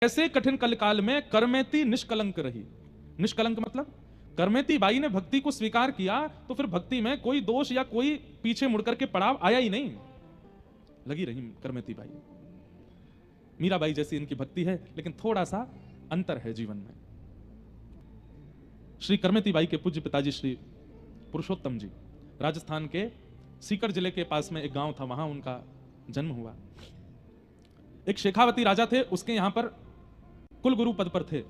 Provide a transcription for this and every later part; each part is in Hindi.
ऐसे कठिन कलकाल में करमेती निष्कलंक रही। निष्कलंक मतलब करमेती बाई ने भक्ति को स्वीकार किया तो फिर भक्ति में कोई दोष या कोई पीछे मुड़कर के पड़ाव आया ही नहीं, लगी रही करमेती बाई। मीराबाई जैसी इनकी भक्ति है, लेकिन थोड़ा सा अंतर है जीवन में। श्री करमेती बाई के पूज्य पिताजी श्री पुरुषोत्तम जी राजस्थान के सीकर जिले के पास में एक गांव था, वहां उनका जन्म हुआ। एक शेखावती राजा थे, उसके यहां पर कुलगुरु पद पर थे।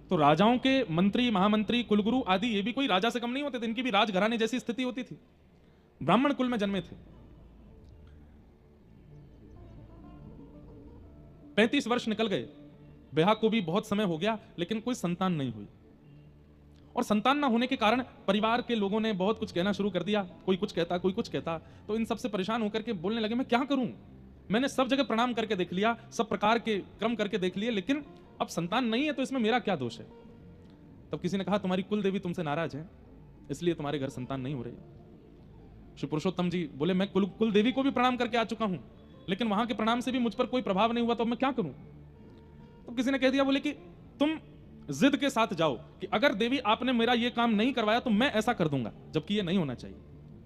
तो राजाओं के मंत्री, महामंत्री, कुलगुरु आदि ये भी कोई राजा से कम नहीं होते थे, इनकी भी राजघराने जैसी स्थिति होती थी। ब्राह्मण कुल में जन्मे थे। 35 वर्ष निकल गए, ब्याह को भी बहुत समय हो गया, लेकिन कोई संतान नहीं हुई। और संतान ना होने के कारण परिवार के लोगों ने बहुत कुछ कहना शुरू कर दिया, कोई कुछ कहता, कोई कुछ कहता। तो इन सबसे परेशान होकर के बोलने लगे, मैं क्या करूं, मैंने सब जगह प्रणाम करके देख लिया, सब प्रकार के क्रम करके देख लिए, लेकिन अब संतान नहीं है, तो इसमें मेरा क्या दोष है। तब किसी ने कहा, तुम्हारी कुल देवी तुमसे नाराज है, इसलिए तुम्हारे घर संतान नहीं हो रही। श्री पुरुषोत्तम जी बोले, मैं कुल देवी को भी प्रणाम करके आ चुका हूं, लेकिन वहां के प्रणाम से भी मुझ पर कोई प्रभाव नहीं हुआ, तो अब मैं क्या करूं। तो किसी ने कह दिया, बोले कि तुम जिद के साथ जाओ कि अगर देवी आपने मेरा ये काम नहीं करवाया तो मैं ऐसा कर दूंगा, जबकि ये नहीं होना चाहिए,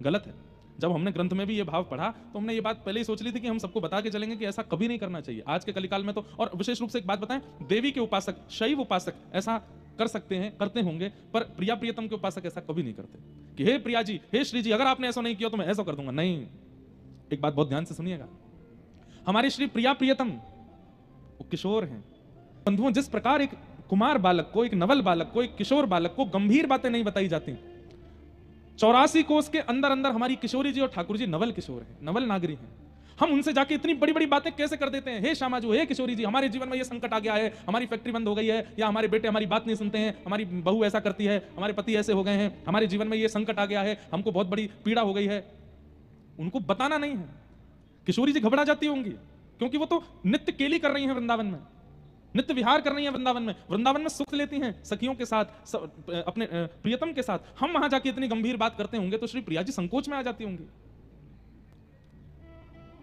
गलत है। जब हमने ग्रंथ में भी ये भाव पढ़ा तो हमने ये बात पहले ही सोच ली थी कि हम सबको बता के चलेंगे कि ऐसा कभी नहीं करना चाहिए आज के कलिकाल में। तो और विशेष रूप से एक बात बताएं, देवी के उपासक, शैव उपासक ऐसा कर सकते हैं, करते होंगे, पर प्रिया प्रियतम के उपासक ऐसा कभी नहीं करते कि हे प्रिया जी, हे श्री जी, अगर आपने ऐसा नहीं किया तो मैं ऐसा कर दूंगा। नहीं, एक बात बहुत ध्यान से सुनिएगा, हमारे श्री प्रिया प्रियतम वो किशोर हैं। बंधुओं, जिस प्रकार एक कुमार बालक को, एक नवल बालक को, एक किशोर बालक को गंभीर बातें नहीं बताई जाती, 84 कोस के अंदर अंदर हमारी किशोरी जी और ठाकुर जी नवल किशोर हैं, नवल नागरी हैं। हम उनसे जाके इतनी बड़ी बड़ी बातें कैसे कर देते हैं, हे श्यामाजू, हे किशोरी जी, हमारे जीवन में ये संकट आ गया है, हमारी फैक्ट्री बंद हो गई है, या हमारे बेटे हमारी बात नहीं सुनते हैं, हमारी बहू ऐसा करती है, हमारे पति ऐसे हो गए हैं, हमारे जीवन में ये संकट आ गया है, हमको बहुत बड़ी पीड़ा हो गई है। उनको बताना नहीं है। किशोरी जी घबरा जाती होंगी, क्योंकि वो तो नित्य केली कर रही हैं वृंदावन में, नित्य विहार कर रही हैं वृंदावन में, वृंदावन में सुख लेती हैं सखियों के साथ, अपने प्रियतम के साथ। हम वहां जाके इतनी गंभीर बात करते होंगे तो श्री प्रिया जी संकोच में आ जाती होंगी।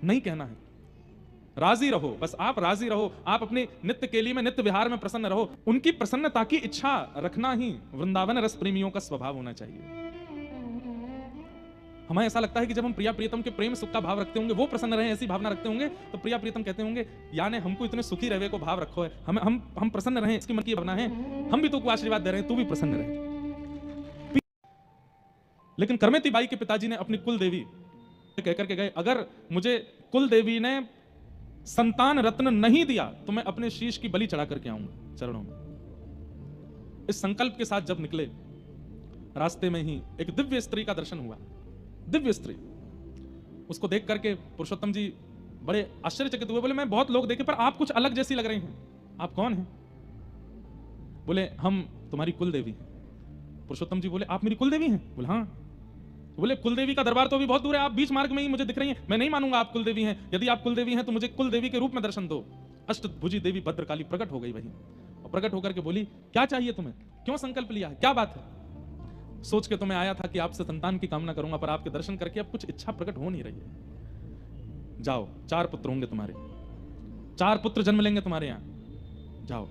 नहीं कहना है, राजी रहो, बस आप राजी रहो, आप अपने नित्य केली में, नित्य विहार में प्रसन्न रहो। उनकी प्रसन्नता की इच्छा रखना ही वृंदावन रस प्रेमियों का स्वभाव होना चाहिए। हमें ऐसा लगता है कि जब हम प्रिया प्रियतम के प्रेम सुख का भाव रखते होंगे, वो प्रसन्न रहे ऐसी भावना रखते होंगे, तो प्रिया प्रियतम कहते होंगे, यानी हमको इतने सुखी रहे को भाव रखो है, हम प्रसन्न रहे, इसकी मन की भावना है, हम भी तुमको आशीर्वाद दे रहे हैं, तू भी प्रसन्न रहे। लेकिन करमेती बाई के पिताजी ने अपनी कुल देवी कहकर के गए, अगर मुझे कुल देवी ने संतान रत्न नहीं दिया तो मैं अपने शीश की बलि चढ़ा करके आऊंगा चरणों में। इस संकल्प के साथ जब निकले, रास्ते में ही एक दिव्य स्त्री का दर्शन हुआ। दिव्य स्त्री, उसको देख करके पुरुषोत्तम जी बड़े आश्चर्यचकित हुए। बोले, मैं बहुत लोग देखे, पर आप कुछ अलग जैसी लग रही हैं, आप कौन हैं। बोले, हम तुम्हारी कुल देवी हैं। पुरुषोत्तम जी बोले, आप मेरी कुल देवी हैं। बोले, हाँ। बोले, कुल देवी का दरबार तो अभी बहुत दूर है, आप बीच मार्ग में ही मुझे दिख रही हैं, मैं नहीं मानूंगा आप कुल देवी हैं। यदि आप कुल देवी हैं तो मुझे कुल देवी के रूप में दर्शन दो। अष्टभुजी देवी भद्रकाली प्रकट हो गई वहीं, और प्रकट होकर के बोली, क्या चाहिए तुम्हें, क्यों संकल्प लिया है, क्या बात है। सोच के तो मैं आया था कि आपसे संतान की कामना करूंगा, पर आपके दर्शन करके अब कुछ इच्छा प्रकट हो नहीं रही है। जाओ, 4 पुत्र होंगे तुम्हारे, 4 पुत्र जन्म लेंगे तुम्हारे यहां, जाओ।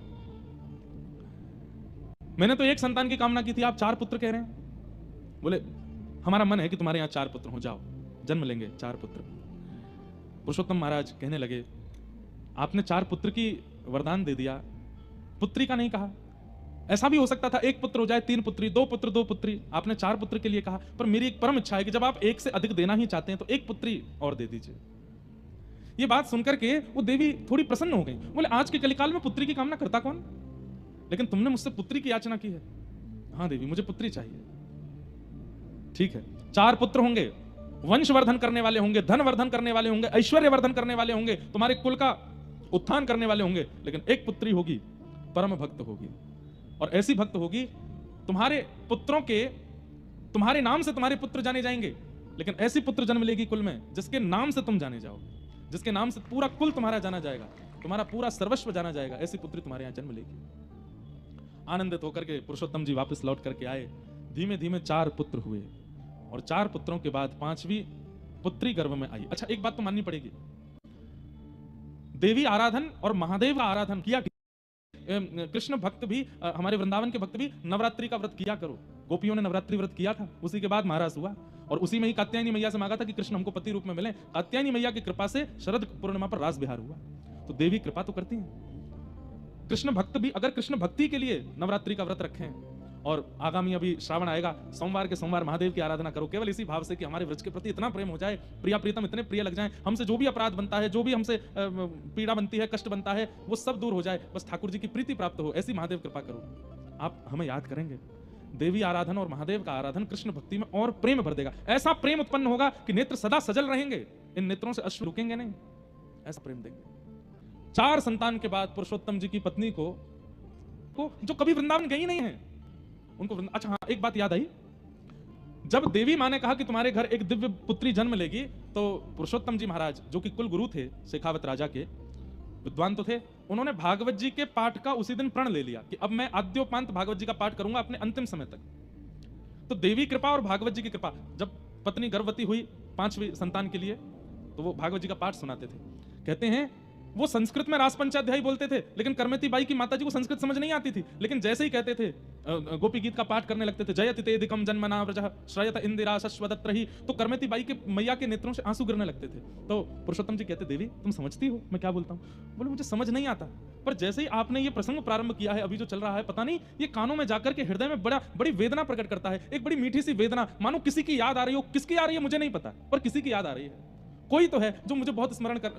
मैंने तो एक संतान की कामना की थी, आप 4 पुत्र कह रहे हैं। बोले, हमारा मन है कि तुम्हारे यहां 4 पुत्र हो, जाओ, जन्म लेंगे 4 पुत्र। पुरुषोत्तम महाराज कहने लगे, आपने 4 पुत्र की वरदान दे दिया, पुत्री का नहीं कहा। ऐसा भी हो सकता था 1 पुत्र हो जाए, 3 पुत्री, 2 पुत्र 2 पुत्री, आपने 4 पुत्र के लिए कहा। पर मेरी एक परम इच्छा है कि जब आप 1 से अधिक देना ही चाहते हैं तो 1 पुत्री और दे दीजिए। ये बात सुनकर के वो देवी थोड़ी प्रसन्न हो गई। बोले, आज के कलिकाल में पुत्री की कामना करता कौन, लेकिन तुमने मुझसे पुत्री की याचना की है। हाँ देवी, मुझे पुत्री चाहिए। ठीक है, 4 पुत्र होंगे, वंशवर्धन करने वाले होंगे, धन वर्धन करने वाले होंगे, ऐश्वर्य वर्धन करने वाले होंगे, तुम्हारे कुल का उत्थान करने वाले होंगे, लेकिन 1 पुत्री होगी, परम भक्त होगी, और ऐसी भक्त होगी, तुम्हारे पुत्रों के, तुम्हारे नाम से तुम्हारे पुत्र जाने जाएंगे, लेकिन ऐसी पुत्र जन्म लेगी कुल में जिसके नाम से तुम जाने जाओ, जिसके नाम से पूरा कुल तुम्हारा जाना जाएगा, तुम्हारा पूरा सर्वस्व जाना जाएगा, ऐसी पुत्री तुम्हारे यहां जन्म लेगी। आनंदित होकर के पुरुषोत्तम जी वापस लौट करके आए। धीमे धीमे 4 पुत्र हुए, और 4 पुत्रों के बाद 5वीं पुत्री गर्भ में आई। अच्छा, एक बात तो माननी पड़ेगी, देवी आराधन और महादेव का आराधन किया। कृष्ण भक्त भी, हमारे वृंदावन के भक्त भी नवरात्रि का व्रत किया करो। गोपियों ने नवरात्रि व्रत किया था, उसी के बाद महाराज हुआ, और उसी में ही कात्यायनी मैया से मांगा था कि कृष्ण हमको पति रूप में मिले। कात्यायनी मैया की कृपा से शरद पूर्णिमा पर रास बिहार हुआ। तो देवी कृपा तो करती हैं। कृष्ण भक्त भी अगर कृष्ण भक्ति के लिए नवरात्रि का व्रत रखें, और आगामी अभी श्रावण आएगा, सोमवार के सोमवार महादेव की आराधना करो, केवल इसी भाव से कि हमारे व्रज के प्रति इतना प्रेम हो जाए, प्रिया प्रीतम इतने प्रिय लग जाए, हमसे जो भी अपराध बनता है, जो भी हमसे पीड़ा बनती है, कष्ट बनता है, वो सब दूर हो जाए, बस ठाकुर जी की प्रीति प्राप्त हो, ऐसी महादेव कृपा करो। आप हमें याद करेंगे, देवी आराधन और महादेव का आराधन कृष्ण भक्ति में और प्रेम भर देगा। ऐसा प्रेम उत्पन्न होगा कि नेत्र सदा सजल रहेंगे, इन नेत्रों से अश्रु रुकेंगे नहीं, ऐसा प्रेम देंगे। 4 संतान के बाद पुरुषोत्तम जी की पत्नी को जो कभी वृंदावन गई नहीं है, उनको अच्छा हाँ, एक बात याद आई, जब देवी माँ ने कहा कि तुम्हारे घर एक दिव्य पुत्री जन्म लेगी, तो पुरुषोत्तम जी महाराज जो कि कुल गुरु थे, शेखावत राजा के विद्वान तो थे, उन्होंने भागवत जी के पाठ का उसी दिन प्रण ले लिया कि अब मैं आद्योपांत भागवत जी का पाठ करूंगा अपने अंतिम समय तक। तो देवी कृपा और भागवत जी की कृपा, जब पत्नी गर्भवती हुई 5वीं संतान के लिए, तो वो भागवत जी का पाठ सुनाते थे। कहते हैं वो संस्कृत में रास पंचाध्यायी बोलते थे, लेकिन करमेती बाई की माताजी को संस्कृत समझ नहीं आती थी, लेकिन जैसे ही कहते थे, गोपी गीत का पाठ करने लगते थे, जयति तेदिकम जन्मना व्रजः श्रयत इंदिरा शश्वदत्रहि, तो करमेती बाई के मैया के नेत्रों से आंसू गिरने लगते थे। तो पुरुषोत्तम जी कहते, देवी तुम समझती हो मैं क्या बोलता हूँ? बोले मुझे समझ नहीं आता, पर जैसे ही आपने ये प्रसंग प्रारंभ किया है, अभी जो चल रहा है, पता नहीं ये कानों में जाकर के हृदय में बड़ी वेदना प्रकट करता है, एक बड़ी मीठी सी वेदना, मानो किसी की याद आ रही हो। किसकी आ रही है मुझे नहीं पता, पर किसी की याद आ रही है। कोई तो है जो मुझे बहुत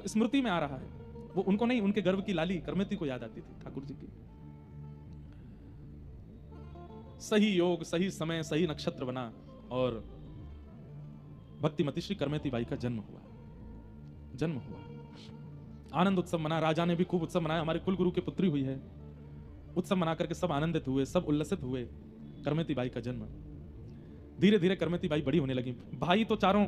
स्मृति में आ रहा है, वो उनको नहीं, उनके गर्भ की लाली करमेती को याद आती थी, ठाकुर जी की। सही योग, सही समय, सही नक्षत्र बना और भक्तिमती श्री करमेती बाई का जन्म हुआ। आनंद उत्सव मना, राजा ने भी खूब उत्सव मनाया, हमारे कुल गुरु की पुत्री हुई है। उत्सव मना करके सब आनंदित हुए, सब उल्लसित हुए। करमेती बाई का जन्म, धीरे धीरे करमेती बाई बड़ी होने लगी। भाई तो चारों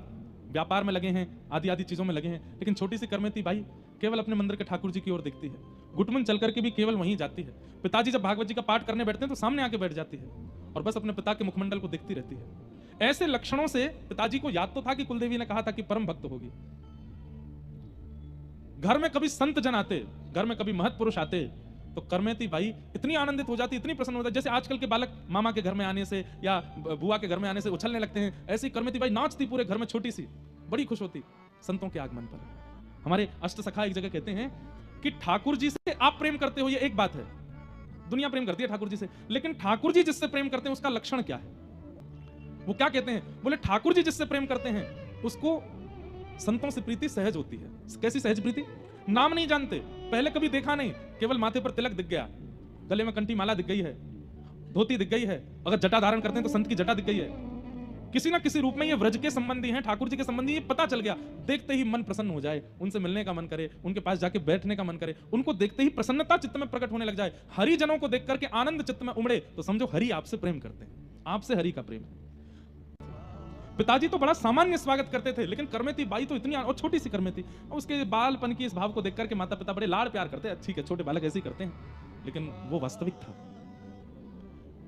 व्यापार में लगे हैं, आदि चीजों में लगे हैं, लेकिन छोटी सी करमेती बाई केवल अपने मंदिर के ठाकुर जी की ओर देखती है, घुटमन चल करके भी केवल वहीं जाती है। पिताजी जब भागवत जी का पाठ करने बैठते हैं तो सामने आके बैठ जाती है और बस अपने पिता के मुखमंडल को देखती रहती है। ऐसे लक्षणों से पिताजी को याद तो था कि कुलदेवी ने कहा था कि परम भक्त होगी। घर में कभी संत जन आते, घर में कभी महत् पुरुष आते, तो करमेती बाई इतनी आनंदित हो जाती, इतनी प्रसन्न हो जाती, जैसे आजकल के बालक मामा के घर में आने से या बुआ के घर में आने से उछलने लगते हैं, ऐसी करमेती बाई नाचती पूरे घर में, छोटी सी, बड़ी खुश होती संतों के आगमन पर। हमारे अष्ट सखा एक जगह कहते हैं कि ठाकुर जी से आप प्रेम करते हो, ये एक बात है, दुनिया प्रेम करती है ठाकुर जी से, लेकिन ठाकुर जी जिससे प्रेम करते हैं उसका लक्षण क्या है? वो क्या कहते हैं? बोले ठाकुर जी जिससे प्रेम करते हैं उसको संतों से प्रीति सहज होती है। कैसी सहज प्रीति? नाम नहीं जानते, पहले कभी देखा नहीं, केवल माथे पर तिलक दिख गया, गले में कंठी माला दिख गई है, धोती दिख गई है, अगर जटा धारण करते हैं तो संत की जटा दिख गई है, किसी ना किसी रूप में ये व्रज के संबंधी हैं, ठाकुर जी के संबंधी, ये पता चल गया, देखते ही मन प्रसन्न हो जाए, उनसे मिलने का मन करे, उनके पास जाके बैठने का मन करे, उनको देखते ही प्रसन्नता चित्त में प्रकट होने लग जाए, हरि जनों को देख करके आनंद चित्त में उमड़े, तो समझो हरि आपसे प्रेम करते हैं, आपसे हरि का प्रेम है। पिताजी तो बड़ा सामान्य स्वागत करते थे, लेकिन करमेती बाई तो इतनी, और छोटी सी करमेती, उसके बालपन की इस भाव को देख करके माता पिता बड़े लाड़ प्यार करते हैं। ठीक है, छोटे बालक ऐसे ही करते हैं, लेकिन वो वास्तविक था।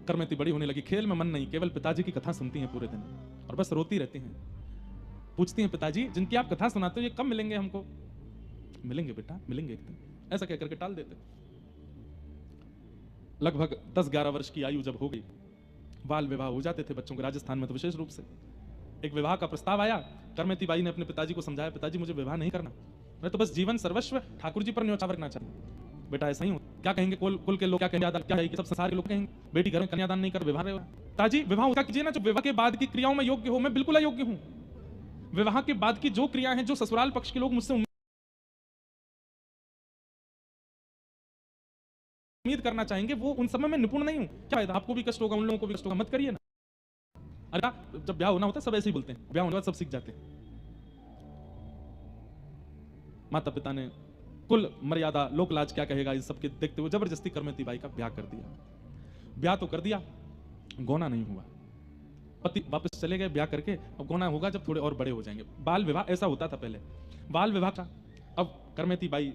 करमेती बड़ी होने लगी, खेल में मन नहीं, केवल पिताजी की कथा सुनती हैं पूरे दिन और बस रोती रहती हैं। पूछती हैं, पिताजी जिनकी आप कथा सुनाते हो ये कब मिलेंगे हमको? मिलेंगे बेटा, मिलेंगे एक दिन, ऐसा कह करके टाल देते। लगभग 10-11 वर्ष की आयु जब हो गई, बाल विवाह हो जाते थे बच्चों के, राजस्थान में तो विशेष रूप से। एक विवाह का प्रस्ताव आया, करमेती बाई ने अपने पिताजी को समझाया, पिताजी मुझे विवाह नहीं करना, मैं तो बस जीवन सर्वस्व ठाकुर जी पर न्योछावर करना चाहता। बेटा ऐसा ही हो, क्या कहेंगे कुल के लोग, क्या कहेंगे, क्या है कि सब संसार के लोग कहेंगे बेटी घर में कन्यादान नहीं कर, विवाह रहे हो। पिताजी विवाह उसका कीजिए ना जो विवाह के बाद की क्रियाओं में योग्य हो, मैं बिल्कुल अयोग्य हूं। विवाह के बाद की जो क्रिया है, जो ससुराल पक्ष के लोग मुझसे उम्मीद करना चाहेंगे, वो उन सब में मैं निपुण नहीं हूं। क्या फायदा, आपको भी कष्ट होगा, उन लोगों को भी कष्ट होगा, मत करिए ना। अरे जब ब्याह होना होता है सब ऐसे ही बोलते हैं, ब्याह होने के बाद सब सीख जाते हैं। माता पिता ने कुल मर्यादा, लोक लाज क्या कहेगा, इस सबके देखते हुए जबरदस्ती करमेती बाई का ब्याह कर दिया। ब्याह तो कर दिया, गौना नहीं हुआ। पति वापस चले गए ब्याह करके, अब गौना होगा जब थोड़े और बड़े हो जाएंगे। बाल विवाह ऐसा होता था पहले, बाल विवाह था। अब करमेती बाई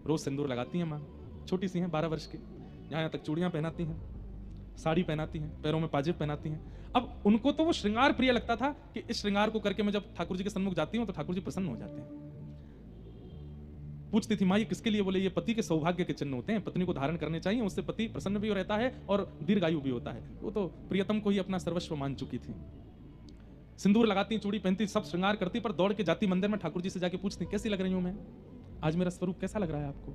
रोज सिंदूर लगाती हैं, माँ छोटी सी हैं 12 वर्ष की, यहाँ तक चूड़ियां पहनाती हैं, साड़ी पहनाती हैं, पैरों में पाजेब पहनाती हैं। अब उनको तो वो श्रृंगार प्रिय लगता था कि इस श्रृंगार को करके मैं जब ठाकुर जी के सन्मुख जाती हूँ तो ठाकुर जी प्रसन्न हो जाते हैं। पूछती थी माँ ये किसके लिए? बोले ये पति के सौभाग्य के चिन्ह होते हैं, पत्नी को धारण करने चाहिए, उससे पति प्रसन्न भी रहता है और दीर्घायु भी होता है। वो तो प्रियतम को ही अपना सर्वस्व मान चुकी थी। सिंदूर लगाती, चूड़ी पहनती, सब श्रृंगार करती, पर दौड़ के जाती मंदिर में, ठाकुर जी से जाके पूछती कैसी लग रही हूं मैं, आज मेरा स्वरूप कैसा लग रहा है आपको?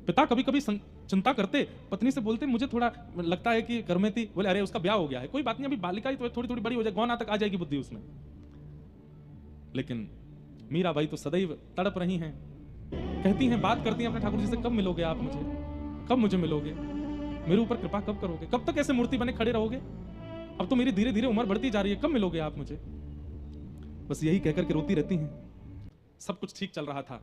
पिता कभी कभी चिंता करते, पत्नी से बोलते मुझे थोड़ा लगता है कि करमेती, बोले अरे उसका ब्याह हो गया है, कोई बात नहीं, अभी बालिका ही तो थोड़ी थोड़ी बड़ी हो जाए, गौना तक आ जाएगी बुद्धि उसमें। लेकिन मीराबाई तो सदैव तड़प रही हैं, कहती हैं, बात करती हैं अपने ठाकुर जी से, कब मिलोगे आप मुझे, कब मुझे मिलोगे, मेरे ऊपर कृपा कब करोगे, कब तक ऐसे मूर्ति बने खड़े रहोगे, अब तो मेरी धीरे धीरे उम्र बढ़ती जा रही है, कब मिलोगे आप मुझे? बस यही कहकर के रोती रहती हैं। सब कुछ ठीक चल रहा था,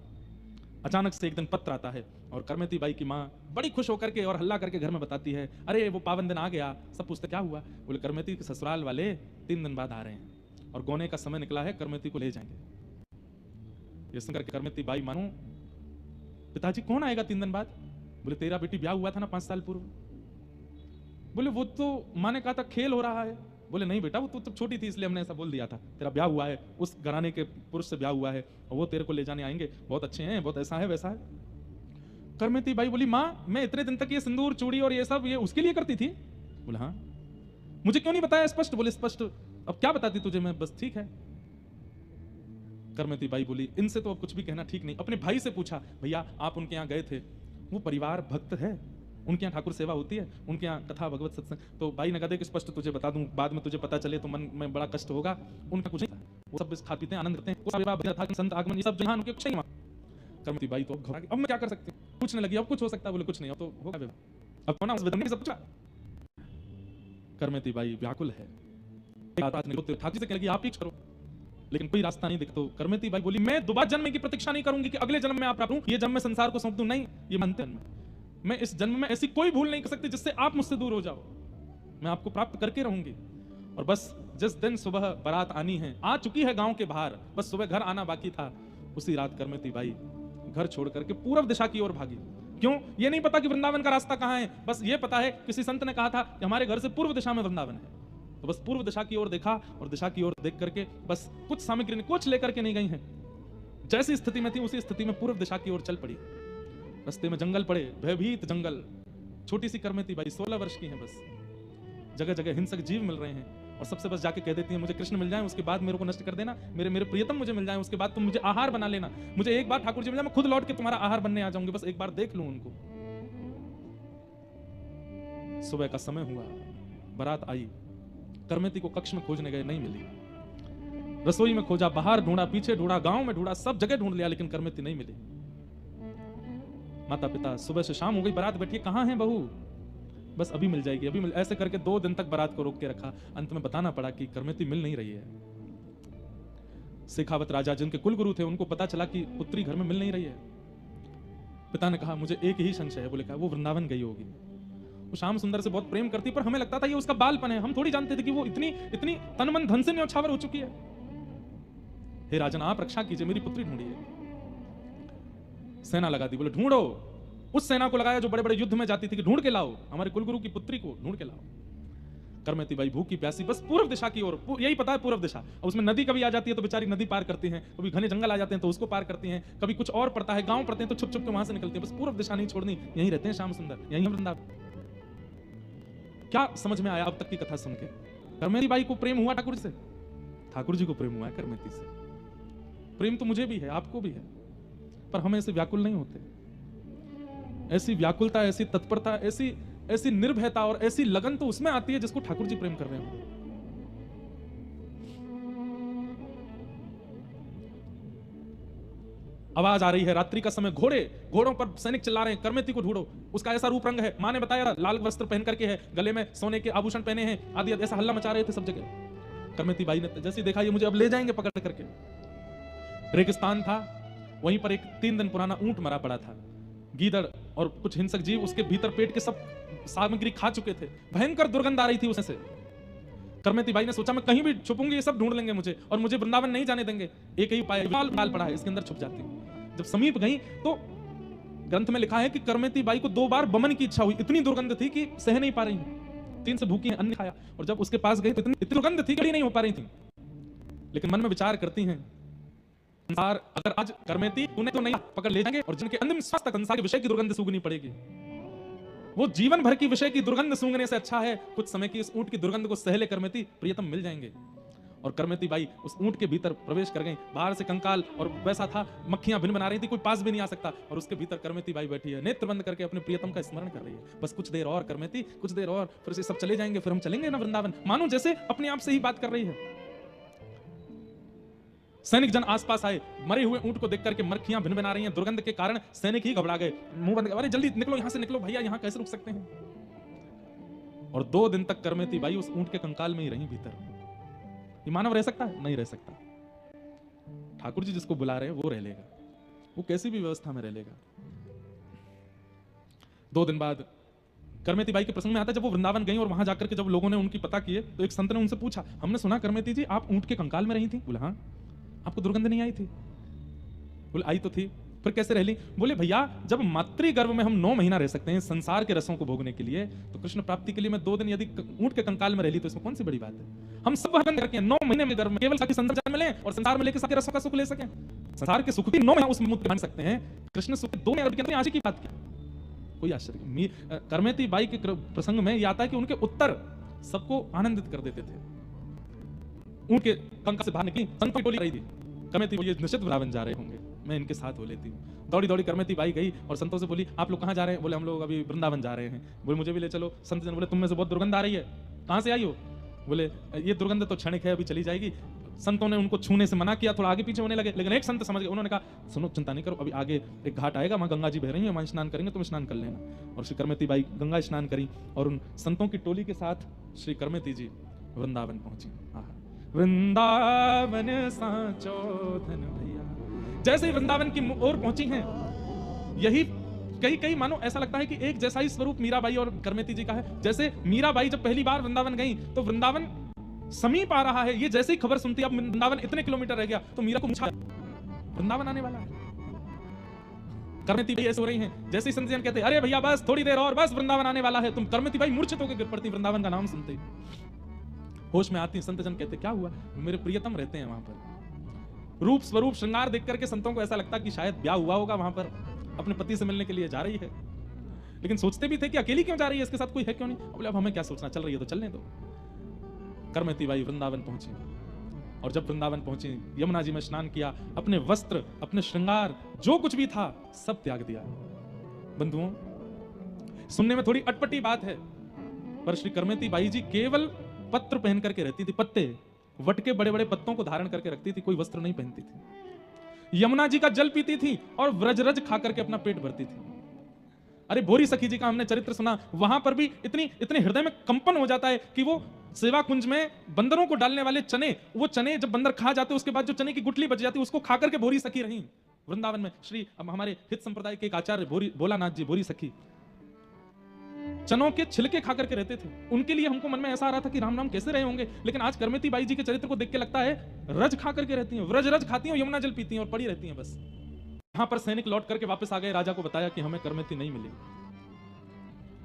अचानक से एक दिन पत्र आता है और करमेती बाई की माँ बड़ी खुश होकर के और हल्ला करके घर में बताती है, अरे वो पावन दिन आ गया। सब पूछते क्या हुआ? बोले करमेती के ससुराल वाले 3 दिन बाद आ रहे हैं और गोने का समय निकला है, करमेती को ले जाएंगे। ये सुनकर के करमेती बाई मानो, पिताजी कौन आएगा 3 दिन बाद? बोले तेरा बेटी ब्याह हुआ था ना 5 साल पूर्व। बोले वो तो माँ ने कहा था खेल हो रहा है। बोले नहीं बेटा, वो तो तब छोटी थी इसलिए हमने ऐसा बोल दिया था, तेरा ब्याह हुआ है, उस घराने के पुरुष से ब्याह हुआ है और वो तेरे को ले जाने आएंगे, बहुत अच्छे हैं, बहुत ऐसा है वैसा है। करमेती बाई बोली माँ मैं इतने दिन तक ये सिंदूर चूड़ी और ये सब ये उसके लिए करती थी। बोले हाँ, मुझे क्यों नहीं बताया स्पष्ट? बोले स्पष्ट अब क्या बताती तुझे मैं, बस ठीक है। करमेती बाई बोली इनसे तो अब कुछ भी कहना ठीक नहीं। अपने भाई से पूछा, भैया आप उनके यहाँ गए थे, वो परिवार भक्त है, उनके यहाँ ठाकुर सेवा होती है, उनके यहाँ कथा भगवत सत्संग, तो भाई ने कहा कि स्पष्ट तुझे बता दूं, बाद में तुझे पता चले तो मन में बड़ा कष्ट होगा। उनका कुछ नहीं था, वो सब खा पीते हैं, आनंद करते हैं, संत आगमन ये सब जहां उनके कुछ नहीं हुआ। करमेती बाई तो घबरा गई, अब मैं क्या कर सकती हूँ? पूछने लगी अब कुछ हो सकता है? बोले कुछ नहीं, अब तो होगा, अब तो ना उस बदन में सब पूछा। करमेती बाई व्याकुल है, ठाकुर से कहने लगी आप ही करो, लेकिन कोई रास्ता नहीं दिखता। तो करमेती बाई बोली मैं दोबारा जन्म की प्रतीक्षा नहीं करूंगी कि अगले जन्म में आप प्राप्त हूं, ये जन्म में संसार को सौंप दूं, नहीं, ये मानते हैं मैं इस जन्म में ऐसी कोई भूल नहीं कर सकती जिससे आप मुझसे दूर हो जाओ, मैं आपको प्राप्त करके रहूंगी। और बस जिस दिन सुबह बारात आनी है, आ चुकी है गांव के बाहर, बस सुबह घर आना बाकी था, उसी रात करमेती बाई घर छोड़ करके पूर्व दिशा की ओर भागी। क्यों? ये नहीं पता कि वृंदावन का रास्ता कहां है, बस ये पता है किसी संत ने कहा था कि हमारे घर से पूर्व दिशा में वृंदावन है, तो बस पूर्व दिशा की ओर देखा और दिशा की ओर देख करके बस कुछ सामग्री कुछ लेकर के नहीं गई हैं, जैसी स्थिति में थी उसी स्थिति में पूर्व दिशा की ओर चल पड़ी। रास्ते में जंगल पड़े, भयभीत जंगल, छोटी सी करमेती बाई 16 वर्ष की है, बस जगह जगह हिंसक जीव मिल रहे हैं और सबसे बस जाके कह देती है मुझे कृष्ण मिल जाए, उसके बाद मेरे को नष्ट कर देना, मेरे प्रियतम मुझे मिल जाए, उसके बाद तुम मुझे आहार बना लेना, मुझे एक बार ठाकुर जी मिल जाए, मैं खुद लौट के तुम्हारा आहार बनने आ जाऊंगी, बस एक बार देख लूं उनको। सुबह का समय हुआ, बारात आई, करमेती को कक्ष में खोजने गए, नहीं मिली, रसोई में खोजा, बाहर ढूंढा, पीछे ढूंढा, गांव में ढूंढा, सब जगह ढूंढ लिया, लेकिन करमेती नहीं मिली। माता पिता, सुबह से शाम हो गई, बारात बैठी, कहां है बहू? बस अभी मिल जाएगी, अभी मिल, ऐसे करके 2 दिन तक बारात को रोक के रखा। अंत में बताना पड़ा कि करमेती मिल नहीं रही है। शेखावत राजा जिनके कुलगुरु थे, उनको पता चला कि पुत्री घर में मिल नहीं रही है। पिता ने कहा मुझे एक ही संशय है, बोले कहा वो वृंदावन गई होगी, वो श्याम सुंदर से बहुत प्रेम करती, पर हमें लगता था ये उसका बालपन है, हम थोड़ी जानते थे कि वो इतनी तन मन धन से न्यौछावर हो चुकी है। हे राजन आप रक्षा कीजिए, मेरी पुत्री ढूंढिए। सेना लगा दी, बोले ढूंढो, उस सेना को लगाया जो बड़े बड़े युद्ध में जाती थी कि ढूंढ के लाओ, हमारे कुलगुरु की पुत्री को ढूंढ के लाओ। करमेती बाई भूखी प्यासी बस पूर्व दिशा की ओर, यही पता है पूर्व दिशा, उसमें नदी कभी आ जाती है तो बेचारी नदी पार करती हैं, कभी घने जंगल आ जाते हैं तो उसको पार करती हैं, कभी कुछ और पड़ता है, गांव पड़ते हैं तो छुप छुप के वहां से निकलती है, बस पूर्व दिशा नहीं छोड़नी, यहीं रहते हैं श्याम सुंदर, यहीं वृंदावन। क्या समझ में आया अब तक की कथा सुन के? करमेती बाई को प्रेम हुआ ठाकुर से, ठाकुर जी को प्रेम हुआ है करमेती से। प्रेम तो मुझे भी है, आपको भी है, पर हम ऐसे व्याकुल नहीं होते। ऐसी व्याकुलता, ऐसी तत्परता, ऐसी निर्भयता और ऐसी लगन तो उसमें आती है जिसको ठाकुर जी प्रेम कर रहे हो। आवाज आ रही है, रात्रि का समय, घोड़ों पर सैनिक चिल्ला रहे हैं, करमेती को ढूंढो, उसका ऐसा रूप रंग है, मां ने बताया लाल वस्त्र पहन करके है, गले में सोने के आभूषण पहने हैं, आदि ऐसा हल्ला मचा रहे थे सब जगह। करमेती बाई ने जैसे देखा ये मुझे अब ले जाएंगे पकड़ करके। रेगिस्तान था, वहीं पर एक 3 दिन पुराना ऊंट मरा पड़ा था, गीदड़ और कुछ हिंसक जीव उसके भीतर पेट के सब सामग्री खा चुके थे, भयंकर दुर्गंध आ रही थी उससे। करमेती बाई ने सोचा मैं कहीं भी छुपूंगी ये सब ढूंढ लेंगे मुझे और मुझे वृंदावन नहीं जाने देंगे, एक ही उपाय डाल पड़ा है, इसके अंदर छुप जाती हूं। जब समीप गई तो ग्रंथ में लिखा है कि करमेती बाई को 2 बार बमन की इच्छा हुई, इतनी दुर्गंध थी कि सह नहीं पा रही, 3 से भूखी अन्न खाया, और जब उसके पास गई तो इतनी दुर्गंध थी कि नहीं हो पा रही थी। लेकिन मन में विचार करती हैं संसार अगर आज करमेती उन्हें तो नहीं पकड़ ले जाएंगे और जिनके अंतिम श्वास तक संसार के विषय की दुर्गंध सूंघनी पड़ेगी, वो जीवन भर की विषय की दुर्गंध सूंघने से अच्छा है कुछ समय की इस ऊंट की दुर्गंध को सहले करमेती प्रियतम मिल जाएंगे। और करमेती बाई उस ऊंट के भीतर प्रवेश कर गई। बाहर से कंकाल और वैसा था, मक्खियां भिन बना रही थी, कोई पास भी नहीं आ सकता, और उसके भीतर करमेती बाई बैठी है, नेत्र बंद करके अपने प्रियतम का स्मरण कर रही है। बस कुछ देर और करमेती, कुछ देर और, फिर से सब चले जाएंगे, फिर हम चलेंगे ना वृंदावन। मानो जैसे अपने आप से ही बात कर रही है। सैनिक जन आसपास आए, मरे हुए ऊंट को देख करके मक्खियां भिन बना रही हैं, दुर्गंध के कारण सैनिक ही घबरा गए, मुंह बंद, अरे जल्दी निकलो यहां से, निकलो भैया, यहां कैसे रुक सकते हैं। और 2 दिन तक करमेती बाई उस ऊंट के कंकाल में ही रही भीतर। ये मानव रह सकता है? नहीं रह सकता। ठाकुर जी जिसको बुला रहे हैं वो रह लेगा, वो कैसी भी व्यवस्था में रह लेगा। 2 दिन बाद करमेती बाई के प्रसंग में आता है, जब वो वृंदावन गई और वहां जाकर के जब लोगों ने उनकी पता किए तो एक संत ने उनसे पूछा, हमने सुना करमेती जी आप ऊंट के कंकाल में रही थी। बोला हाँ। आपको दुर्गंध नहीं आई थी? बोले आई तो थी। फिर कैसे रह ली? बोले भैया जब मातृ गर्भ में हम 9 महीना रह सकते हैं संसार के रसों को भोगने के लिए, तो कृष्ण प्राप्ति के लिए मैं 2 दिन यदि ऊंट के कंकाल में रह ली तो इसमें कौन सी बड़ी बात है। हम सब वहन करके 9 महीने में गर्भ में केवल ताकि संसार में लें और संसार में लेकर सारे रसों का सुख ले सकें। संसार के सुख भी 9 महीना उसमें मुक्त मान सकते हैं, कृष्ण सुख 2 महीने के अंदर आशी की बात की। कोई आश्चर्य। करमेती बाई के प्रसंग में यह आता है कि उनके उत्तर सबको आनंदित कर देते थे। ऊंट के कंकाल से बाहर निकली, संत की टोली रही थी, करमेती ये निश्चित वृंदावन जा रहे होंगे, मैं इनके साथ हो लेती हूँ। दौड़ी दौड़ी करमेती बाई गई और संतों से बोली आप लोग कहाँ जा रहे हैं? बोले हम लोग अभी वृंदावन जा रहे हैं। बोले मुझे भी ले चलो। संत जन बोले तुम में से बहुत दुर्गंध आ रही है, कहाँ से आई हो? बोले ये दुर्गंध तो क्षणिक है, अभी चली जाएगी। संतों ने उनको छूने से मना किया, थोड़ा आगे पीछे होने लगे, लेकिन एक संत समझ गए, उन्होंने कहा सुनो चिंता नहीं करो, अभी आगे एक घाट आएगा, वहां गंगा जी बह रही है, वहां स्नान करेंगे, तुम स्नान कर लेना। और श्री करमेती बाई गंगा स्नान करी और उन संतों की टोली के साथ श्री करमेती जी वृंदावन पहुंची। वृंदावन सांचो धन भैया। जैसे ही वृंदावन की ओर पहुंची हैं, यही कई मानो ऐसा लगता है कि एक जैसा ही स्वरूप मीराबाई और करमेती जी का है। जैसे मीराबाई जब पहली बार वृंदावन गई तो वृंदावन समीप आ रहा है, ये जैसे ही खबर सुनती अब वृंदावन इतने किलोमीटर रह गया तो मीरा को पूछा वृंदावन आने वाला है। करमेती बाई ऐसे हो रही हैं, जैसे ही संत जन कहते अरे भैया बस थोड़ी देर और, बस वृंदावन आने वाला है, तुम करमेती बाई मूर्छित होकर गिर पड़ती वृंदावन का नाम सुनते। होश में आती, संत जन कहते क्या हुआ? मेरे प्रियतम रहते हैं वहां पर। रूप स्वरूप श्रृंगार देख करके संतों को ऐसा लगता कि शायद ब्याह हुआ होगा वहां पर, अपने पति से मिलने के लिए जा रही है। लेकिन सोचते भी थे कि अकेली क्यों जा रही है, इसके साथ कोई है क्यों नहीं। बोले अब हमें क्या सोचना, चल रही है तो चलने दो। करमेती बाई वृंदावन पहुंची और जब वृंदावन पहुंची यमुना जी में स्नान किया, अपने वस्त्र, अपने श्रृंगार, जो कुछ भी था सब त्याग दिया। बंधुओं, सुनने में थोड़ी अटपटी बात है, पर श्री करमेती बाई जी केवल पत्र पहन करके रहती थी, पत्ते, वट के बड़े बड़े पत्तों को धारण करके रखती थी, कोई वस्त्र नहीं पहनती थी। यमुना जी का जल पीती थी और व्रजरज खा करके अपना पेट भरती थी। अरे भोरी सखी जी का हमने चरित्र सुना, वहां पर भी इतने हृदय में कंपन हो जाता है कि वो सेवा कुंज में बंदरों को डालने वाले चने, वो चने जब बंदर खा जाते उसके बाद जो चने की गुठली बच जाती उसको खा करके भोरी सखी रही वृंदावन में। श्री हमारे हित संप्रदाय के एक आचार्य भोलानाथ जी भोरी सखी चनों के छिलके खा करके रहते थे। उनके लिए हमको मन में ऐसा आ रहा था कि राम राम कैसे रहे होंगे, लेकिन आज करमेती बाई जी के चरित्र को देख के लगता है रज खा करके रहती हैं, व्रज रज खाती हैं, यमुना जल पीती हैं और पड़ी रहती हैं बस। यहां पर सैनिक लौट करके वापस आ गए, राजा को बताया कि हमें करमेती नहीं मिली।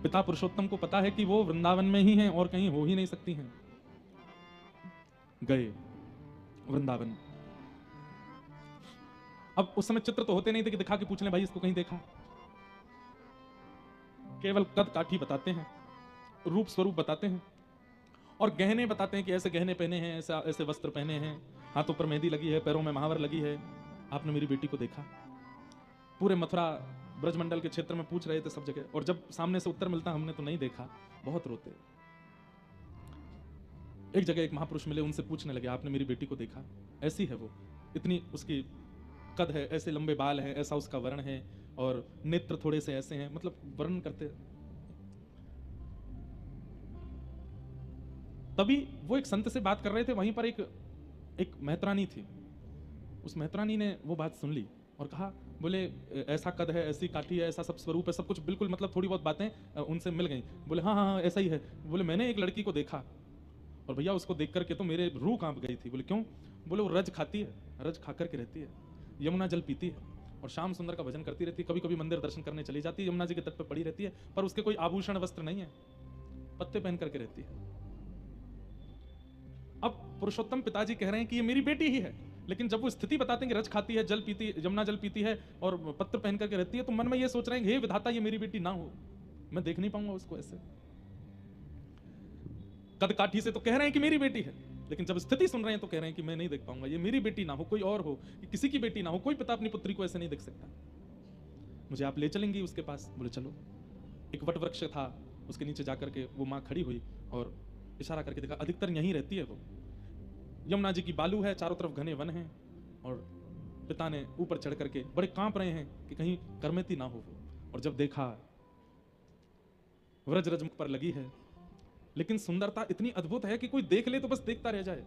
पिता पुरुषोत्तम को पता है कि वो वृंदावन में ही हैं और कहीं हो ही नहीं सकती हैं। गए वृंदावन। अब उस समय चित्र तो होते नहीं थे कि दिखा के पूछ लें भाई इसको कहीं देखा, केवल कद काठी बताते हैं, रूप स्वरूप बताते हैं और गहने बताते हैं कि ऐसे गहने पहने हैं, ऐसा ऐसे वस्त्र पहने हैं, हाथों पर मेहंदी लगी है, पैरों में महावर लगी है, आपने मेरी बेटी को देखा। पूरे मथुरा ब्रजमंडल के क्षेत्र में पूछ रहे थे सब जगह, और जब सामने से उत्तर मिलता हमने तो नहीं देखा, बहुत रोते। एक जगह एक महापुरुष मिले, उनसे पूछने लगे आपने मेरी बेटी को देखा? ऐसी है वो, इतनी उसकी कद है, ऐसे लंबे बाल हैं, ऐसा उसका वर्ण है और नेत्र थोड़े से ऐसे हैं, मतलब वर्णन करते। तभी वो एक संत से बात कर रहे थे, वहीं पर एक मेहतरानी थी। उस मेहतरानी ने वो बात सुन ली और कहा, बोले ऐसा कद है, ऐसी काठी है, ऐसा सब स्वरूप है, सब कुछ बिल्कुल, मतलब थोड़ी बहुत बातें उनसे मिल गई। बोले हाँ हाँ ऐसा ही है। बोले मैंने एक लड़की को देखा और भैया उसको देख करके तो मेरे रूह कांप गई थी। बोले क्यों? बोले वो रज खाती है, रज खा करके रहती है, यमुना जल पीती है और श्याम सुंदर का भजन करती रहती है, कभी कभी मंदिर दर्शन करने चली जाती है, यमुना जी के तट पर पड़ी रहती है, पर उसके कोई आभूषण वस्त्र नहीं है, पत्ते पहन करके रहती है। अब पुरुषोत्तम पिताजी कह रहे हैं कि ये मेरी बेटी ही है, लेकिन जब वो स्थिति बताते हैं कि रज खाती है, जल पीती, यमुना जल पीती है और पत्र पहन करके रहती है, तो मन में ये सोच रहे हैं, हे विधाता ये मेरी बेटी ना हो, मैं देख नहीं पाऊंगा उसको ऐसे। कद काठी से तो कह रहे हैं कि मेरी बेटी है, लेकिन जब स्थिति सुन रहे हैं तो कह रहे हैं कि मैं नहीं देख पाऊंगा, ये मेरी बेटी ना हो, कोई और हो, किसी की बेटी ना हो, कोई पिता अपनी पुत्री को ऐसे नहीं देख सकता, मुझे आप ले चलेंगी उसके पास। बोले चलो। एक वट वृक्ष था, उसके नीचे जाकर के वो माँ खड़ी हुई और इशारा करके देखा, अधिकतर यहीं रहती है वो। यमुना जी की बालू है, चारों तरफ घने वन हैं, और पिता ने ऊपर चढ़ करके बड़े कांप रहे हैं कि कहीं करमेती ना हो। और जब देखा व्रज रज मुख पर लगी है, लेकिन सुंदरता इतनी अद्भुत है कि कोई देख ले तो बस देखता रह जाए।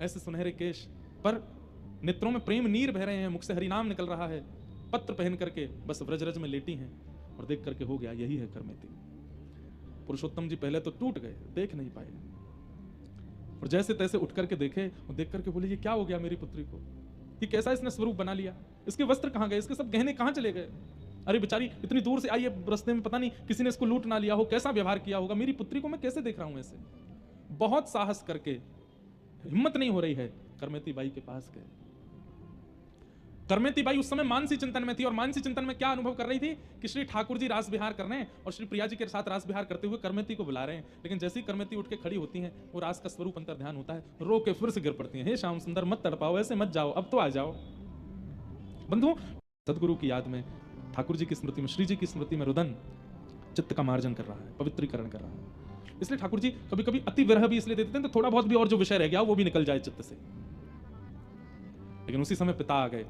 ऐसे सुनहरे केश पर नेत्रों में प्रेम नीर बह रहे हैं, मुख से हरिनाम निकल रहा है, पत्र पहन करके बस व्रजरज में लेटी हैं, और देख करके हो गया यही है करमेती। पुरुषोत्तम जी पहले तो टूट गए, देख नहीं पाए, और जैसे तैसे उठ करके देखे और देख करके बोले, ये क्या हो गया मेरी पुत्री को, ये कैसा इसने स्वरूप बना लिया, इसके वस्त्र कहां गए, इसके सब गहने कहां चले गए, अरे बेचारी इतनी दूर से आई है, रास्ते में पता नहीं किसी ने इसको लूट ना लिया हो, कैसा व्यवहार किया होगा, मेरी पुत्री को मैं कैसे देख रहा हूं ऐसे। बहुत साहस करके, हिम्मत नहीं हो रही है, करमेती बाई के पास गए। करमेती बाई उस समय मानसी चिंतन में थी, और मानसी चिंतन में क्या अनुभव कर रही थी कि श्री ठाकुर जी रास विहार कर रहे हैं और श्री प्रिया जी के साथ रास विहार करते हुए करमेती को बुला रहे हैं। लेकिन जैसे ही करमेती उठ के खड़ी होती हैं, वो रास का स्वरूप अंतर ध्यान होता है, रो के फिर से गिर पड़ती हैं, हे श्याम सुंदर मत तड़पाओ, ऐसे मत जाओ, अब तो आ जाओ। बंधु, सदगुरु की याद में, ठाकुर जी की स्मृति में, श्री जी की स्मृति में रुदन चित्त का मार्जन कर रहा है, पवित्रीकरण कर रहा है। इसलिए ठाकुर जी कभी कभी अति विरह भी इसलिए देते हैं तो थोड़ा बहुत भी और जो विषय रह गया वो भी निकल जाए चित्त से। लेकिन उसी समय पिता आ गए,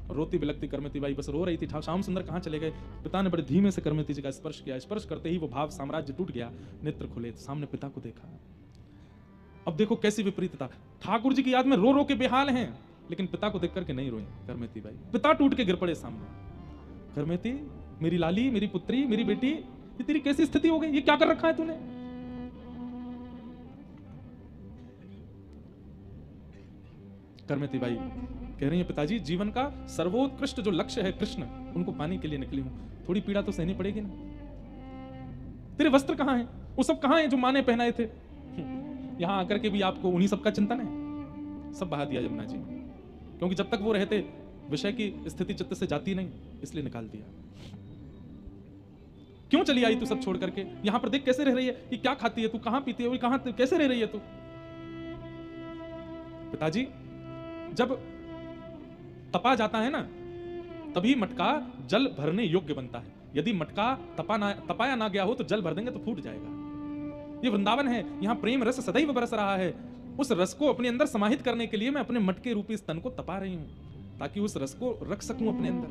रोती बिलकती करमेती बाई बस रो रही थी, श्याम सुंदर कहां चले गए। पिता ने बड़े धीमे से करमेती जी का स्पर्श किया, स्पर्श करते ही वो भाव साम्राज्य टूट गया, नेत्र खुले, सामने पिता को देखा। अब देखो कैसी विपरीतता, ठाकुर जी की याद में रो रो के बेहाल हैं, लेकिन पिता को देख करके नहीं रोई करमेती बाई, पिता टूट के गिर पड़े सामने। करमेती, मेरी लाली, मेरी पुत्री, मेरी बेटी, ये तेरी कैसी स्थिति हो गई, ये क्या कर रखा है तूने। करमेती बाई कह रही है, पिताजी जीवन का सर्वोत्कृष्ट जो लक्ष्य है कृष्ण, उनको पाने के लिए निकली हूं, थोड़ी पीड़ा तो सहनी पड़ेगी ना। तेरे वस्त्र कहां हैं, वो सब कहां हैं जो माँ ने पहनाए थे। यहां आकर के भी आपको उन्हीं सबका चिंतन है। सब बहा दिया यमुना जी, क्योंकि जब तक वो रहते विषय की स्थिति चित्त से जाती नहीं, इसलिए निकाल दिया। क्यों चली आई तू सब छोड़ करके, यहां पर देख कैसे रह रही है, ये क्या खाती है तू, कहां पीती है, कहां कैसे रह रही है तू। पिताजी, जब तपा जाता है ना, तभी मटका जल भरने योग्य बनता है। यदि मटका तपाया ना गया हो तो जल भर देंगे तो फूट जाएगा। ये वृंदावन है, यहां प्रेम रस सदैव बरस रहा है। उस रस को अपने अंदर समाहित करने के लिए मैं अपने मटके रूपी स्तन को तपा रही हूं, ताकि उस रस को रख सकूं अपने अंदर।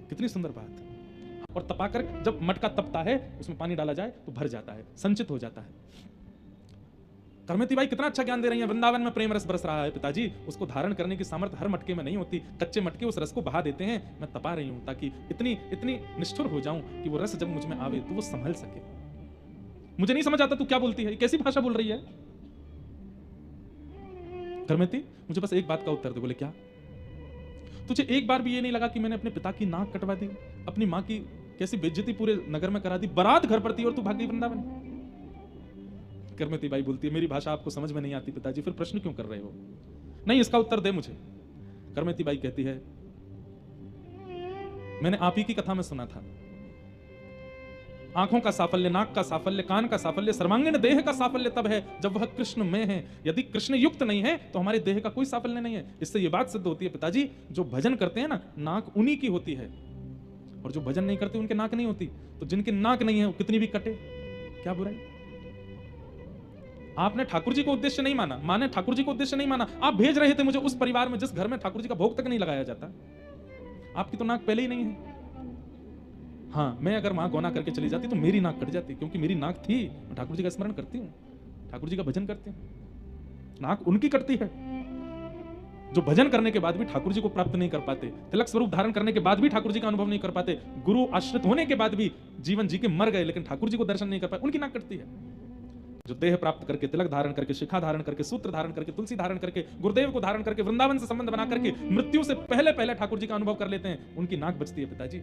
कितनी सुंदर बात। और तपाकर जब मटका तपता है, उसमें पानी डाला जाए तो भर जाता है, संचित हो जाता है। करमेती बाई कितना अच्छा ज्ञान दे रही है, वृंदावन में प्रेम रस बरस रहा है पिताजी, उसको धारण करने की सामर्थ्य हर मटके में नहीं होती। कच्चे मटके उस रस को बहा देते हैं, मैं तपा रही हूं ताकि इतनी निष्ठुर हो जाऊं कि वो रस जब मुझ में आवे तो वो संभल सके। मुझे नहीं समझ आता तू क्या बोलती है, कैसी भाषा बोल रही है। करमेती, मुझे बस एक बात का उत्तर दे। बोले क्या, तुझे एक बार भी ये नहीं लगा कि मैंने अपने पिता की नाक कटवा दी, अपनी माँ की कैसी बेइज्जती पूरे नगर में करा दी, बारात घर पर थी और तू भाग गई वृंदावन। करमेती बाई बोलती है, मेरी भाषा आपको समझ में नहीं आती पिताजी, फिर प्रश्न क्यों कर रहे हो। नहीं, इसका उत्तर दे मुझे। करमेती बाई कहती है, मैंने आप ही की कथा में सुना था, आंखों का साफल्य, नाक का साफल्य, कान का साफल्य, सर्वांगीण देह का साफल्य तब है जब वह कृष्ण में है। यदि कृष्ण युक्त नहीं है तो हमारे देह का कोई साफल्य नहीं है। इससे यह बात सिद्ध होती है पिताजी, जो भजन करते हैं ना, नाक उन्हीं की होती है, और जो भजन नहीं करते उनके नाक नहीं होती। तो जिनके नाक नहीं है वो कितनी भी कटे, क्या बुराई। आपने ठाकुर जी को उद्देश्य नहीं माना, माने ठाकुर जी को उद्देश्य नहीं माना। आप भेज रहे थे मुझे उस परिवार में जिस घर में ठाकुर जी का भोग तक नहीं लगाया जाता। आपकी तो नाक पहले ही नहीं है। हाँ, मैं अगर वहां गौना करके चली जाती तो मेरी नाक कट जाती, क्योंकि मेरी नाक थी, मैं ठाकुर जी का स्मरण करती हूँ, ठाकुर जी का भजन करती हूँ। नाक उनकी कटती है जो भजन करने के बाद भी ठाकुर जी को प्राप्त नहीं कर पाते, तिलक स्वरूप धारण करने के बाद भी ठाकुर जी का अनुभव नहीं कर पाते, गुरु आश्रित होने के बाद भी जीवन जी के मर गए लेकिन ठाकुर जी को दर्शन नहीं कर पाए, उनकी नाक कटती है। जो देह प्राप्त करके, तिलक धारण करके, शिखा धारण करके, सूत्र धारण करके, तुलसी धारण करके, गुरुदेव को धारण करके, वृंदावन से संबंध बना करके मृत्यु से पहले पहले ठाकुर जी का अनुभव कर लेते हैं, उनकी नाक बचती है पिताजी।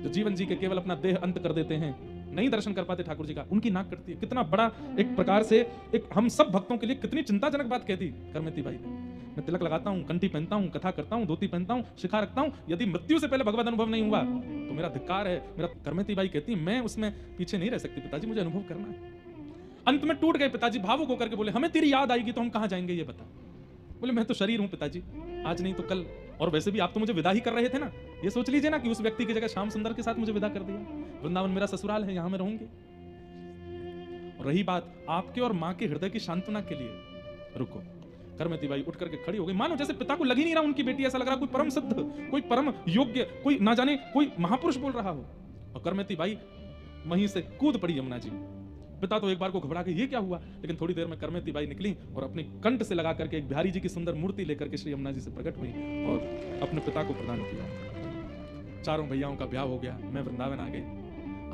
जो जीवन जी के केवल अपना देह अंत कर देते हैं, नहीं दर्शन कर पाते ठाकुर जी का, उनकी नाक कटती है। कितना बड़ा एक प्रकार से एक हम सब भक्तों के लिए कितनी चिंताजनक बात कहती करमेती बाई ने। मैं तिलक लगाता हूँ, कंठी पहनता हूँ, कथा करता हूँ, धोती पहनता हूँ, शिखा रखता हूँ, यदि मृत्यु से पहले भगवत अनुभव नहीं हुआ तो मेरा धिक्कार है। मेरा करमेती बाई कहती मैं उसमें पीछे नहीं रह सकती पिताजी, मुझे अनुभव करना है। अंत में टूट गए पिताजी, भावुक होकर के बोले हमें तेरी याद आएगी तो हम कहां जाएंगे ये बता। बोले मैं तो शरीर हूं पिताजी, आज नहीं तो कल, और वैसे भी आप तो मुझे विदा ही कर रहे थे ना। ये सोच लीजिए ना कि उस व्यक्ति की जगह श्याम सुंदर के साथ मुझे विदा कर दिया। वृंदावन मेरा ससुराल है, यहां मैं रहूंगी। और रही बात आपके और मां के हृदय की सांत्वना के लिए, रुको। करमेती बाई उठ करके खड़ी हो गई, मानो जैसे पिता को लग ही नहीं रहा उनकी बेटी, ऐसा लग रहा कोई परम सिद्ध, कोई परम योग्य, कोई ना जाने कोई महापुरुष बोल रहा हो। और करमेती बाई वहीं से कूद पड़ी यमुना जी। पिता तो एक बार को घबरा के ये क्या हुआ, लेकिन थोड़ी देर में करमेती बाई निकली और अपनी कंठ से लगा करके एक बिहारी जी की सुंदर मूर्ति लेकर के श्री यमुना जी से प्रकट हुई और अपने पिता को प्रदान किया। चारों भैयाओं का ब्याह हो गया, मैं वृंदावन आ गई।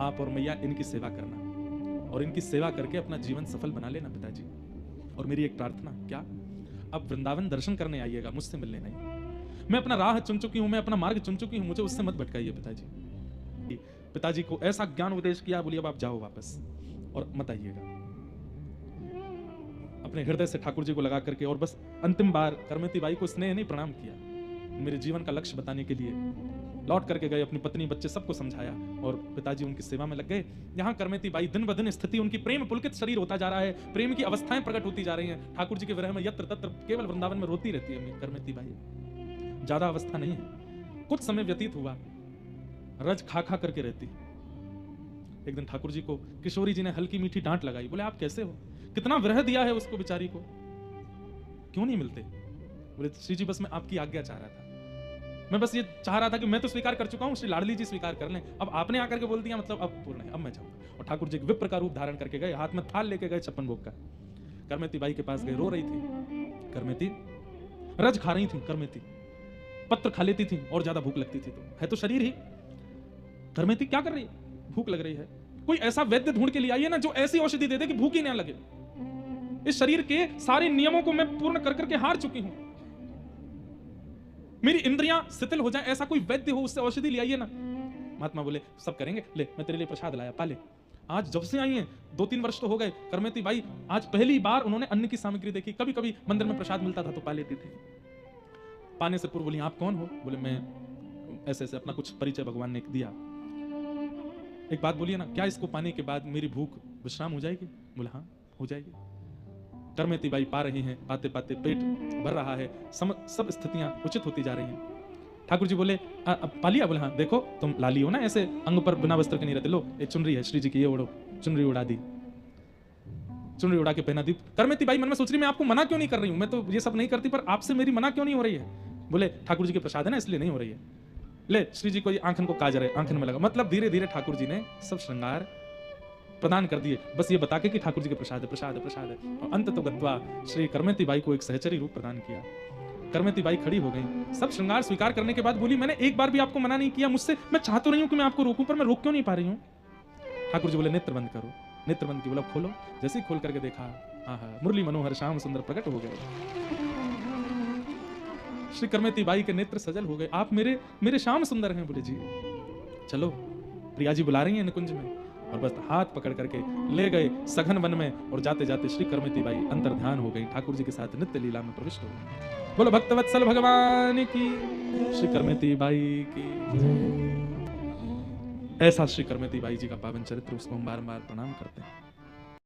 आप और मैया इनकी सेवा करना और इनकी सेवा करके अपना जीवन सफल बना लेना पिताजी। और मेरी एक प्रार्थना, क्या अब वृंदावन दर्शन करने आइएगा, मुझसे मिलने नहीं। मैं अपना राह चुन चुकी हूं, मैं अपना मार्ग चुन चुकी हूं, मुझे उससे मत भटकाइए पिताजी। पिताजी को ऐसा ज्ञान उपदेश किया, बोलिए अब आप जाओ वापस और मत आइएगा। अपने हृदय से ठाकुर जी को लगा करके और बस अंतिम बार करमेती बाई को स्नेह नहीं प्रणाम किया, मेरे जीवन का लक्ष्य बताने के लिए लौट करके गए। अपनी पत्नी बच्चे सबको समझाया और पिताजी उनकी सेवा में लग गए। यहाँ करमेती बाई दिन ब दिन स्थिति उनकी प्रेम पुलकित शरीर होता जा रहा है, प्रेम की अवस्थाएं प्रकट होती जा रही हैं। ठाकुर जी के विरह में यत्र तत्र केवल वृंदावन में रोती रहती है करमेती बाई, ज्यादा अवस्था नहीं है। कुछ समय व्यतीत हुआ, रज खा खा करके रहती। एक दिन ठाकुर जी को किशोरी जी ने हल्की मीठी डांट लगाई, बोले आप कैसे हो, कितना विरह दिया है उसको बेचारी को, क्यों नहीं मिलते। बोले श्री जी बस मैं आपकी आज्ञा चाह रहा था, मैं बस ये चाह रहा था कि मैं तो स्वीकार कर चुका हूं, श्री लाडली जी स्वीकार कर लें, अब आपने आकर के बोल दिया मतलब अब पूर्ण है, अब मैं जाऊंगा। और ठाकुर जी विप्र का रूप धारण करके गए, हाथ में थाल लेके गए 56 भोग का। करमेती बाई के पास गए, रो रही थी करमेती, रज खा रही थी करमेती, पत्र खा लेती थी और ज्यादा भूख लगती थी, तो है तो शरीर ही। करमेती क्या कर रही है, भूख लग रही है, कोई ऐसा वैद्य ढूंढ के लिए आइए ना जो ऐसी औषधि दे दे कि भूख ही ना लगे। इस शरीर के सारे नियमों को मैं पूर्ण कर करके हार चुकी हूं, मेरी इंद्रियां शिथिल हो जाए, ऐसा कोई वैद्य हो उससे औषधि ले आइए ना। महात्मा बोले सब करेंगे, ले मैं तेरे लिए प्रसाद लाया, पाले। आज जब से आई हैं 2-3 वर्ष तो हो गए, करमेती बाई आज पहली बार उन्होंने अन्न की सामग्री देखी। कभी कभी मंदिर में प्रसाद मिलता था तो पा लेती थी। पाने से पूर्व बोली आप कौन हो, बोले मैं ऐसे ऐसे, अपना कुछ परिचय भगवान ने दिया। एक बात बोलिए ना, क्या इसको पाने के बाद मेरी भूख विश्राम हो जाएगी, बोले हाँ हो जाएगी। करमेती बाई पा रही हैं, पाते पाते पेट भर रहा है, सब स्थितियां उचित होती जा रही हैं। ठाकुर जी बोले पा लिया, बोले हाँ देखो तुम लाली हो ना, ऐसे अंग पर बिना वस्त्र के नहीं रहते, लो ये चुनरी है श्री जी की, ये ओढ़ो। चुनरी उड़ा दी, चुनरी उड़ा के पहना दी। करमेती बाई मन में सोच रही मैं आपको मना क्यों नहीं कर रही हूं, मैं तो ये सब नहीं करती, पर आपसे मेरी मना क्यों नहीं हो रही है। बोले ठाकुर जी के प्रसाद है ना इसलिए नहीं हो रही है, ले श्री जी को ये आंखन को काजर है, आंखन में लगा। मतलब धीरे धीरे ठाकुर जी ने सब श्रृंगार प्रदान कर दिए, बस ये बता के कि ठाकुर जी के प्रसाद है, प्रसाद है, प्रसाद है। और अंत तो गत्वा श्री करमेती बाई को एक सहचरी रूप प्रदान किया। करमेती बाई खड़ी हो गई, सब श्रृंगार स्वीकार करने के बाद बोली मैंने एक बार भी आपको मना नहीं किया, मुझसे मैं चाह तो रही हूं कि मैं आपको रोकूं, पर मैं रोक क्यों नहीं पा रही हूं। ठाकुर जी बोले नेत्र बंद करो, नेत्र बंद की, बोला खोलो। जैसे ही खोल करके देखा, हाँ हाँ मुरली मनोहर श्याम सुंदर प्रकट हो गए। श्री करमेती बाई के नेत्र सजल हो गए, आप मेरे श्याम सुंदर हैं। बोले जी चलो, प्रिया जी बुला रही हैं निकुंज में। और बस हाथ पकड़ करके ले गए सघन वन में, और जाते जाते श्री करमेती बाई अंतर ध्यान हो गई, ठाकुर जी के साथ नित्य लीला में प्रविष्ट हो गई। बोलो भक्तवत्सल भगवान की, श्री करमेती बाई की। ऐसा श्री करमेती बाई जी का पावन चरित्र, उसको हम बार बार प्रणाम करते हैं।